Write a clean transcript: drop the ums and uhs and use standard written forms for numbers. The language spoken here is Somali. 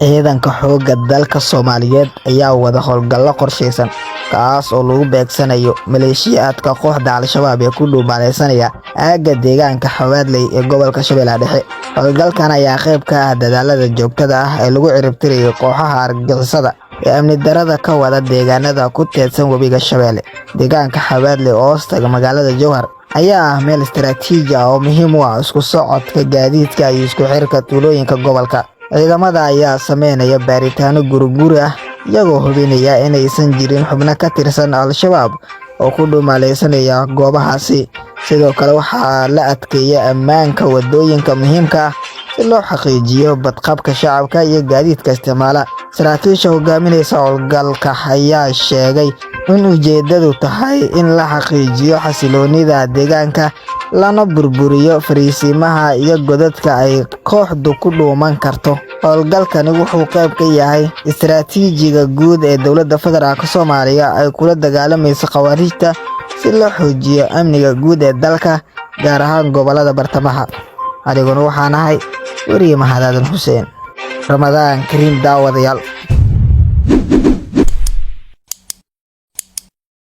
ciidanka xoogga dalka Soomaaliyeed ayaa wada howlgallo qorsheysan kaas oo lagu beegsanayo maleeshiyaadka kooxda Al-Shabaab ee ku dhuumaaleysanaya aagga deegaanka Xawaadley ee gobolka Shabeellaha Dhexe. Howlgalkan ayaa qayb ka ah dadaalada joogtada ah ee lagu ciribtirayo kooxaha argagixisada ee amni darrada ka wada deegaanada ku teedsan webiga Shabeelle. Deegaanka Xawaadley oo hoostaga magaalada Jowhar ayaa ah meel istiraatiiji ah oo muhiim u ah isku socodka gaadiidka iyo isku xirka tuulooyinka gobolka. Ciidamada ayaa sameynaya baaritaano guri ah iyagoo hubinaya in aysan jirin xubno ka tirsan Al-Shabaab oo ku dhuumaaleysanaya goobahaasi. Sidoo kale waxaa la adkeeyay ammaanka wadooyinka muhiimka ah si loo xaqiijiyo badqabka shacabka iyo gaadiidka isticmaala. Saraakiisha hogaaminaysa howlgalka ayaa sheegay in ujeedadu tahay in la xaqiijiyo xasiloonida deegaanka lana burburiyo fariisimaha iyo godadka ay kooxdu ku dhuuman karto. Howlgalkani wuxuu qayb ka yahay istiraatiijiga guud ee dowladda federaalk Soomaaliya ay kula dagaalamayso khawaarijta si loo xoojiyo amniga guud ee dalka gaar ahaan gobolada bartamaha. Aniguna waxaan ahay wariye Mahad Aadan Xuseen. Ramadaan Kariim daawadayaal.